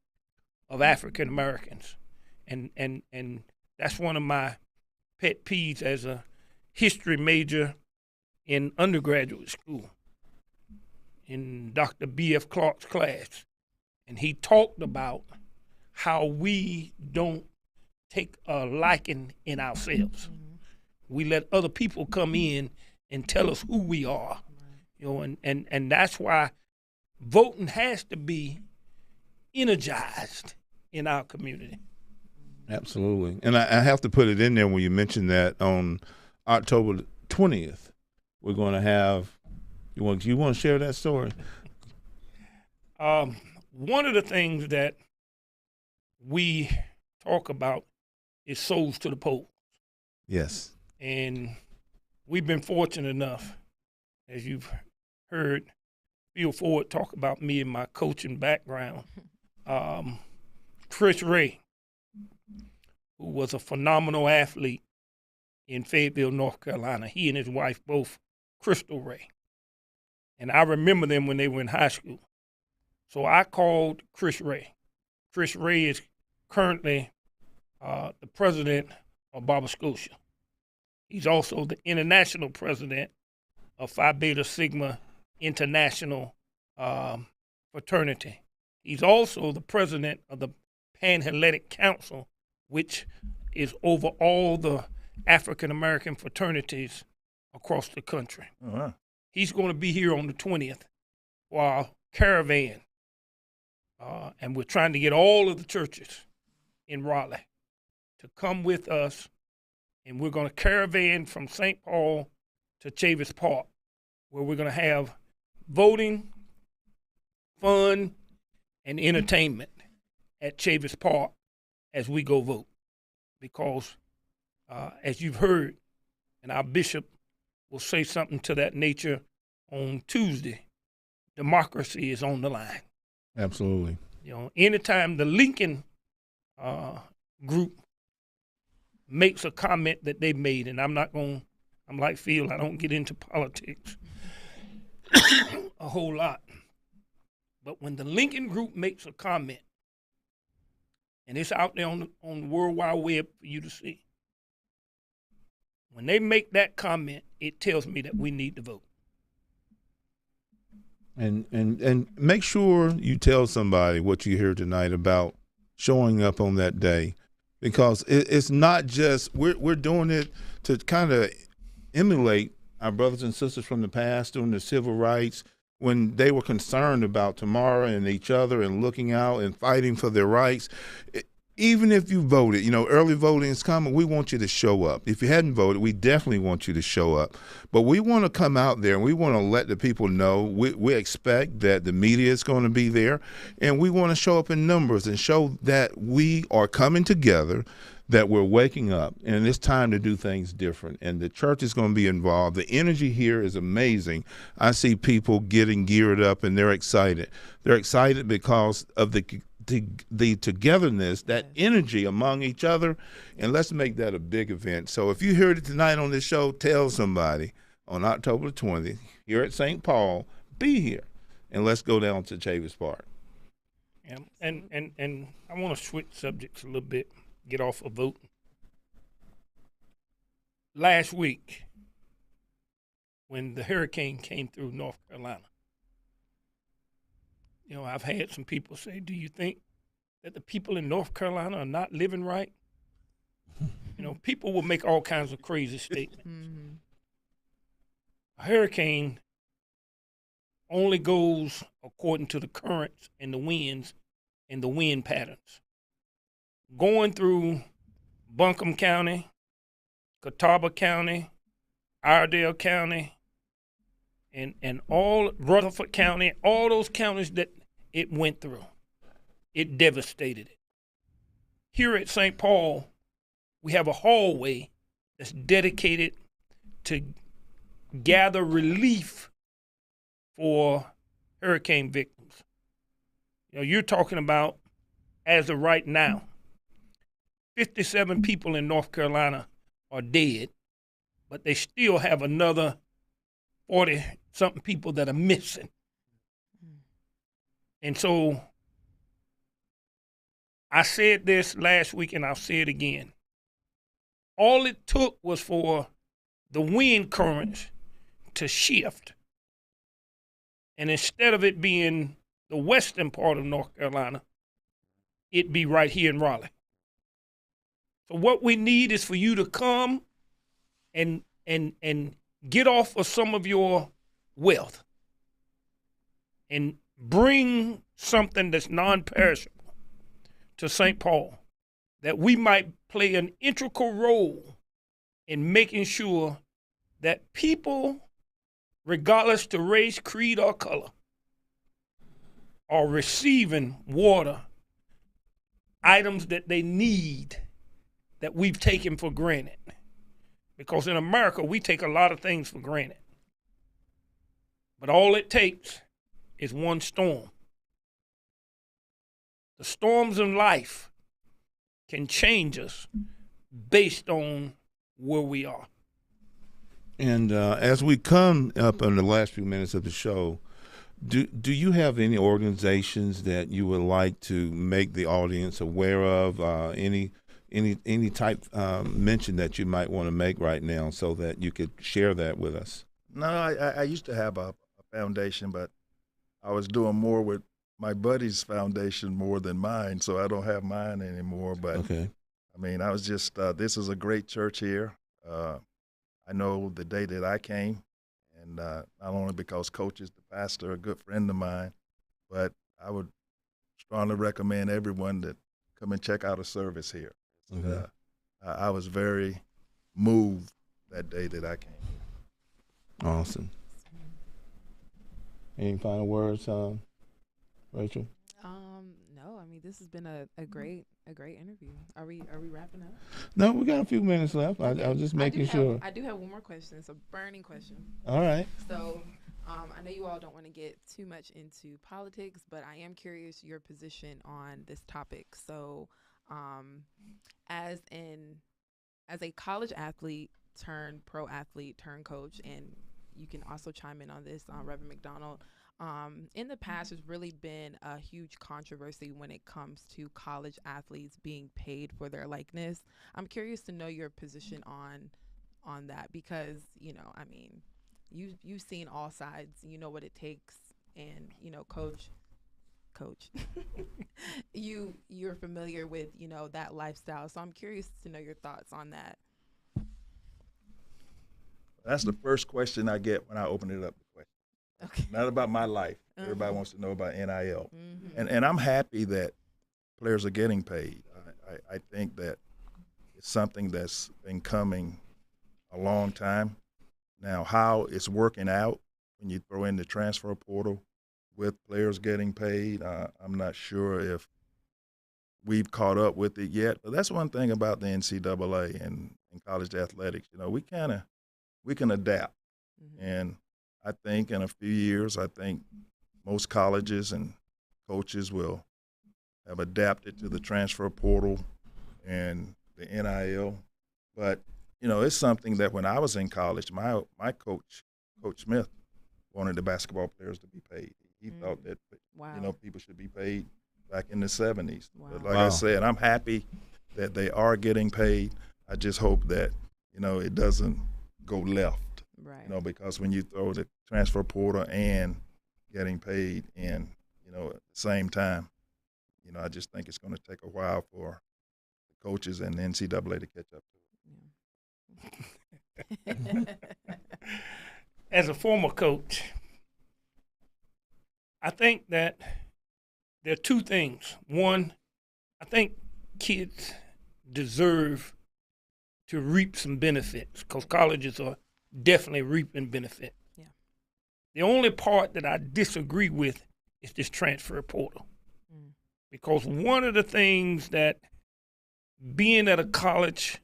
of African Americans, and that's one of my pet peeves as a history major in undergraduate school, in Dr. B.F. Clark's class, and he talked about how we don't take a liking in ourselves. We let other people come in and tell us who we are, and that's why voting has to be energized in our community. Absolutely. And I have to put it in there when you mentioned that on October 20th, we're going to have, you want to share that story? One of the things that we talk about is Souls to the Polls. Yes. And we've been fortunate enough, as you've heard Phil Ford talk about me and my coaching background. Chris Ray, who was a phenomenal athlete in Fayetteville, North Carolina. He and his wife both, Crystal Ray. And I remember them when they were in high school. So I called Chris Ray. Chris Ray is currently the president of Baba Scotia. He's also the international president of Phi Beta Sigma International Fraternity. He's also the president of the Panhellenic Council, which is over all the African American fraternities across the country. Oh, wow. He's going to be here on the 20th for our caravan. And we're trying to get all of the churches in Raleigh to come with us. And we're going to caravan from St. Paul to Chavis Park, where we're going to have voting, fun, and entertainment at Chavis Park. as we go vote. Because as you've heard, and our bishop will say something to that nature on Tuesday, democracy is on the line. Absolutely. Anytime the Lincoln group makes a comment that they made, and I'm like Phil, I don't get into politics a whole lot. But when the Lincoln group makes a comment, and it's out there on the World Wide Web for you to see, when they make that comment, it tells me that we need to vote. And make sure you tell somebody what you hear tonight about showing up on that day, because it's not just we're doing it to kind of emulate our brothers and sisters from the past during the civil rights, when they were concerned about tomorrow and each other and looking out and fighting for their rights. Even if you voted, early voting is coming, we want you to show up. If you hadn't voted, we definitely want you to show up. But we want to come out there and we want to let the people know. We expect that the media is going to be there, and we want to show up in numbers and show that we are coming together, that we're waking up, and it's time to do things different. And the church is going to be involved. The energy here is amazing. I see people getting geared up, and they're excited. They're excited because of the togetherness, that energy among each other, and let's make that a big event. So if you heard it tonight on this show, tell somebody on October 20th here at St. Paul, be here, and let's go down to Chavis Park. And I want to switch subjects a little bit, get off of voting. Last week, when the hurricane came through North Carolina, I've had some people say, do you think that the people in North Carolina are not living right? People will make all kinds of crazy statements. Mm-hmm. A hurricane only goes according to the currents and the winds and the wind patterns. Going through Buncombe County, Catawba County, Iredell County, and all Rutherford County, all those counties that it went through, it devastated it. Here at St. Paul, we have a hallway that's dedicated to gather relief for hurricane victims. You're talking about, as of right now, 57 people in North Carolina are dead, but they still have another 40-something people that are missing. And so I said this last week, and I'll say it again. All it took was for the wind currents to shift. And instead of it being the western part of North Carolina, it'd be right here in Raleigh. So what we need is for you to come and get off of some of your wealth and bring something that's non-perishable to St. Paul, that we might play an integral role in making sure that people, regardless to race, creed, or color, are receiving water, items that they need that we've taken for granted. Because in America, we take a lot of things for granted. But all it takes is one storm. The storms in life can change us based on where we are. And as we come up in the last few minutes of the show, do you have any organizations that you would like to make the audience aware of? Any type mention that you might want to make right now, so that you could share that with us? No, I used to have a foundation, but I was doing more with my buddy's foundation more than mine, so I don't have mine anymore. But okay. I mean, I was just this is a great church here. I know the day that I came, and not only because Coach is the pastor, a good friend of mine, but I would strongly recommend everyone that come and check out a service here. Mm-hmm. I was very moved that day that I came. Awesome. Any final words, Rachel? No, I mean, this has been a great interview. Are we wrapping up? No, we got a few minutes left. I was just making sure. I do have one more question. It's a burning question. All right. So, I know you all don't want to get too much into politics, but I am curious your position on this topic. So, as a college athlete turned pro athlete turned coach, and you can also chime in on this, Reverend McDonald. In the past, there's really been a huge controversy when it comes to college athletes being paid for their likeness. I'm curious to know your position on that, because, you know, I mean, you've seen all sides. You know what it takes, and, you know, coach, you're familiar with, you know, that lifestyle. So I'm curious to know your thoughts on that. That's the first question I get when I open it up. Okay. Not about my life. Everybody wants to know about NIL. And I'm happy that players are getting paid. I think that it's something that's been coming a long time. Now, how it's working out when you throw in the transfer portal with players getting paid, I'm not sure if we've caught up with it yet. But that's one thing about the NCAA and college athletics. You know, we can adapt. And I think in a few years, I think most colleges and coaches will have adapted to the transfer portal and the NIL. But, you know, it's something that when I was in college, my coach, Coach Smith, wanted the basketball players to be paid. He thought that, you know, people should be paid back in the 70s. Wow. But like I said, I'm happy that they are getting paid. I just hope that, you know, it doesn't go left. Right. You know, because when you throw the transfer portal and getting paid in, you know, at the same time, you know, I just think it's going to take a while for the coaches and the NCAA to catch up to it. As a former coach, I think that there are two things. One, I think kids deserve to reap some benefits, because colleges are definitely reaping benefit. Yeah. The only part that I disagree with is this transfer portal. Because one of the things that being at a college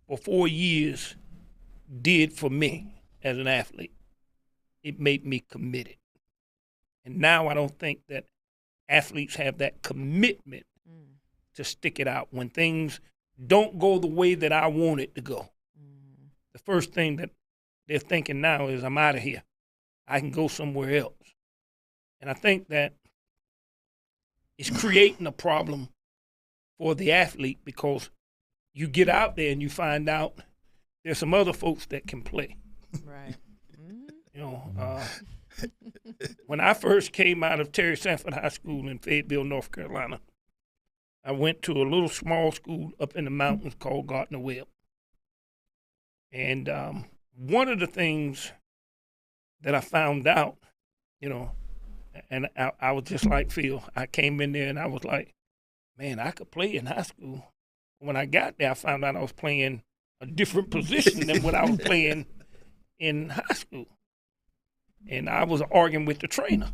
for 4 years did for me as an athlete, it made me committed. And now I don't think that athletes have that commitment to stick it out when things don't go the way that I want it to go. The first thing that they're thinking now is, I'm out of here. I can go somewhere else. And I think that it's creating a problem for the athlete, because you get out there and you find out there's some other folks that can play. Right. You know, when I first came out of Terry Sanford High School in Fayetteville, North Carolina, I went to a little small school up in the mountains called Gardner Webb. And one of the things that I found out, you know, and I was just like Phil. I came in there and I was like, man, I could play in high school. When I got there, I found out I was playing a different position than what I was playing in high school. And I was arguing with the trainer,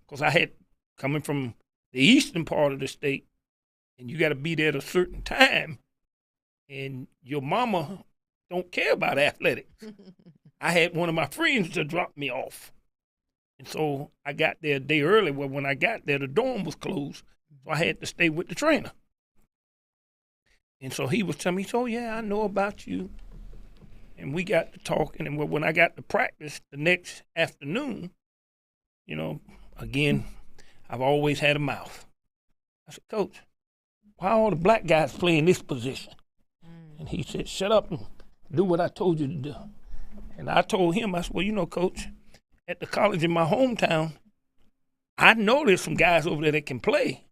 because I had, coming from the eastern part of the state, and you got to be there at a certain time, and your mama don't care about athletics. I had one of my friends to drop me off. And so I got there a day early. Well, when I got there, the dorm was closed. So I had to stay with the trainer. And so he was telling me, so yeah, I know about you. And we got to talking. And when I got to practice the next afternoon, you know, again, I've always had a mouth. I said, Coach, why are all the black guys playing this position? And he said, shut up and do what I told you to do. And I told him, I said, well, you know, Coach, at the college in my hometown, I know there's some guys over there that can play.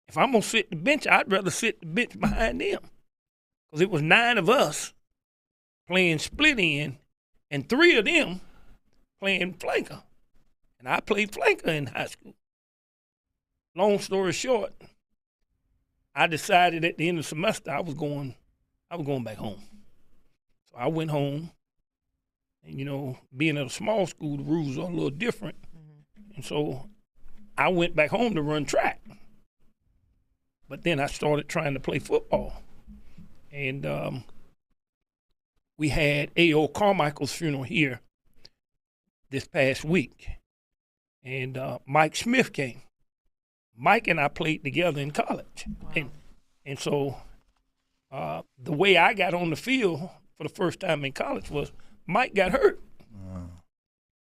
If I'm going to sit the bench, I'd rather sit the bench behind them. Because it was 9 of us playing split end, and 3 of them playing flanker. And I played flanker in high school. Long story short, I decided at the end of the semester I was going back home. So I went home, and, you know, being at a small school, the rules are a little different. And so I went back home to run track. But then I started trying to play football. And we had A.O. Carmichael's funeral here this past week. And Mike Smith came. Mike and I played together in college. Wow. And so the way I got on the field for the first time in college was Mike got hurt.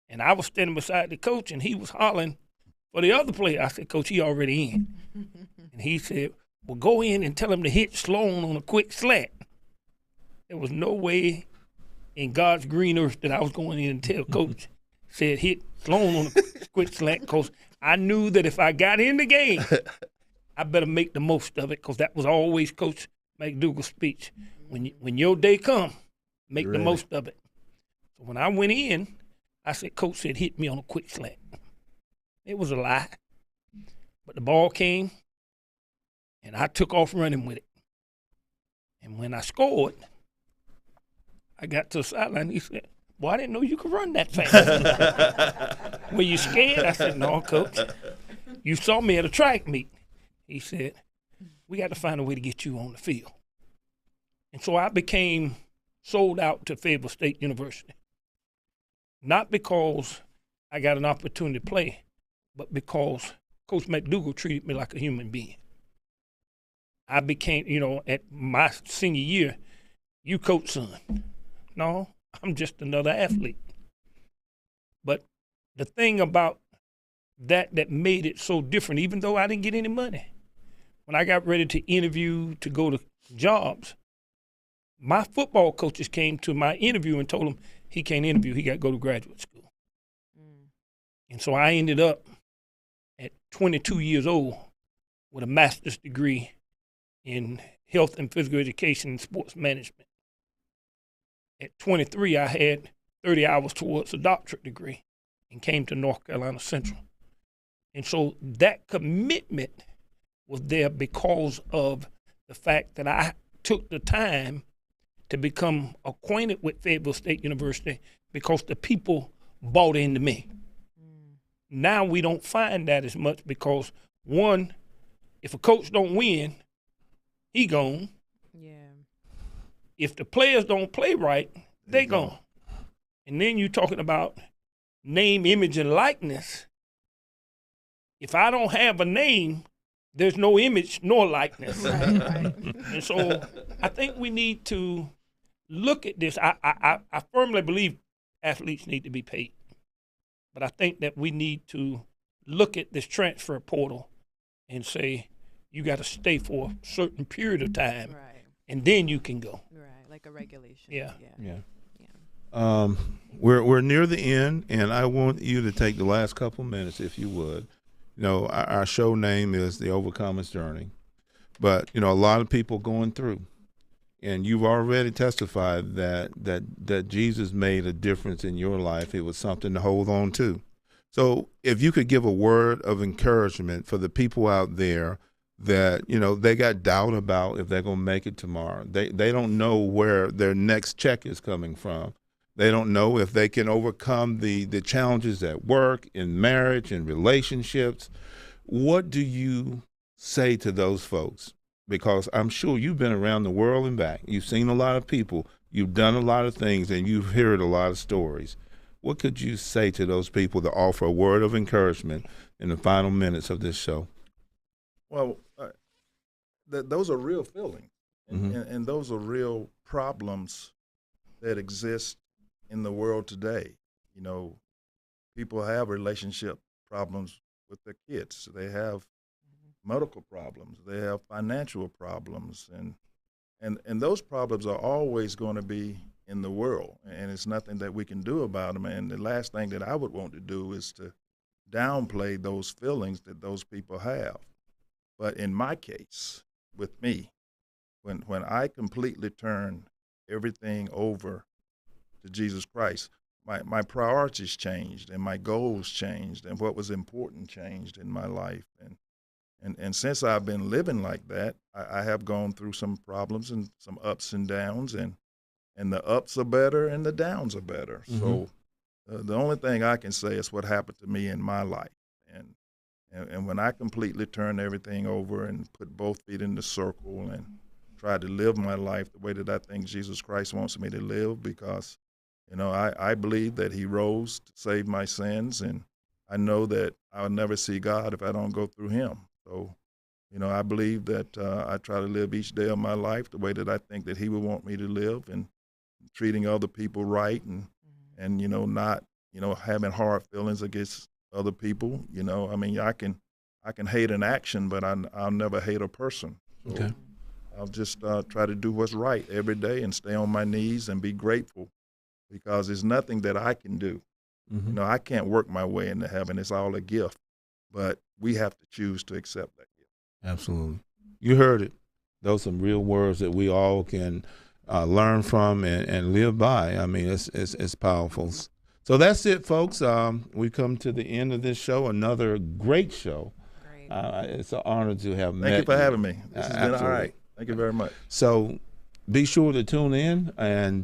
And I was standing beside the coach, and he was hollering for the other player. I said, Coach, he already in. And he said, well, go in and tell him to hit Sloan on a quick slant. There was no way in God's green earth that I was going in and tell Coach, said hit Sloan on a quick slant, because I knew that if I got in the game, I better make the most of it, because that was always Coach McDougal's speech. When your day come, make the most of it. So when I went in, I said, Coach said, hit me on a quick slant. It was a lie. But the ball came, and I took off running with it. And when I scored, I got to the sideline. He said, boy, I didn't know you could run that fast. Were you scared? I said, no, Coach. You saw me at a track meet. He said, we got to find a way to get you on the field. And so I became sold out to Fayetteville State University. Not because I got an opportunity to play, but because Coach McDougal treated me like a human being. I became, at my senior year, you coach son. No, I'm just another athlete. But the thing about that made it so different, even though I didn't get any money, when I got ready to interview to go to jobs, my football coaches came to my interview and told him he can't interview, he got to go to graduate school. And so I ended up at 22 years old with a master's degree in health and physical education and sports management. At 23, I had 30 hours towards a doctorate degree and came to North Carolina Central. And so that commitment was there because of the fact that I took the time to become acquainted with Fayetteville State University, because the people bought into me. Now we don't find that as much, because, one, if a coach don't win, he gone. Yeah. If the players don't play right, they gone. And then you're talking about name, image, and likeness. If I don't have a name, there's no image nor likeness. Right. And so I think we need to look at this. I firmly believe athletes need to be paid. But I think that we need to look at this transfer portal and say, you got to stay for a certain period of time, Right. and then you can go. Right. Like a regulation. Yeah. We're near the end, and I want you to take the last couple minutes, if you would. Our show name is The Overcomer's Journey, but a lot of people going through, and you've already testified that Jesus made a difference in your life. It was something to hold on to. So if you could give a word of encouragement for the people out there that, they got doubt about if they're going to make it tomorrow. They don't know where their next check is coming from. They don't know if they can overcome the challenges at work, in marriage, in relationships. What do you say to those folks? Because I'm sure you've been around the world and back. You've seen a lot of people. You've done a lot of things, and you've heard a lot of stories. What could you say to those people to offer a word of encouragement in the final minutes of this show? Well, those are real feelings, and those are real problems that exist in the world today. People have relationship problems with their kids. They have medical problems. They have financial problems, and those problems are always going to be in the world, and it's nothing that we can do about them. And the last thing that I would want to do is to downplay those feelings that those people have. But in my case, with me, when I completely turned everything over to Jesus Christ, my priorities changed, and my goals changed, and what was important changed in my life. And since I've been living like that, I have gone through some problems and some ups and downs, and the ups are better and the downs are better. So the only thing I can say is what happened to me in my life. And when I completely turned everything over and put both feet in the circle and tried to live my life the way that I think Jesus Christ wants me to live, because, you know, I believe that he rose to save my sins, and I know that I'll never see God if I don't go through him. So, you know, I believe that I try to live each day of my life the way that I think that he would want me to live, and treating other people right, and you know, not, you know, having hard feelings against other people. You know, I mean, I can hate an action, but I'll never hate a person. So Okay. I'll just try to do what's right every day and stay on my knees and be grateful, because there's nothing that I can do. Mm-hmm. You know, I can't work my way into heaven. It's all a gift, but we have to choose to accept that gift. Absolutely. You heard it. Those are some real words that we all can learn from and live by. I mean, it's powerful. So that's it, folks. We come to the end of this show, another great show. Great. It's an honor to have met Thank you for having me. This has been all Absolutely. right. Thank you very much. So be sure to tune in and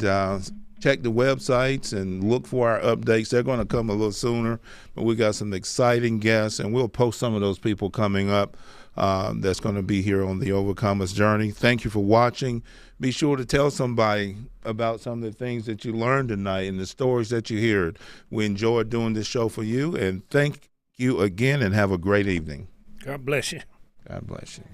check the websites and look for our updates. They're going to come a little sooner, but we got some exciting guests, and we'll post some of those people coming up that's going to be here on the Overcomer's Journey. Thank you for watching. Be sure to tell somebody about some of the things that you learned tonight and the stories that you heard. We enjoyed doing this show for you, and thank you again, and have a great evening. God bless you. God bless you.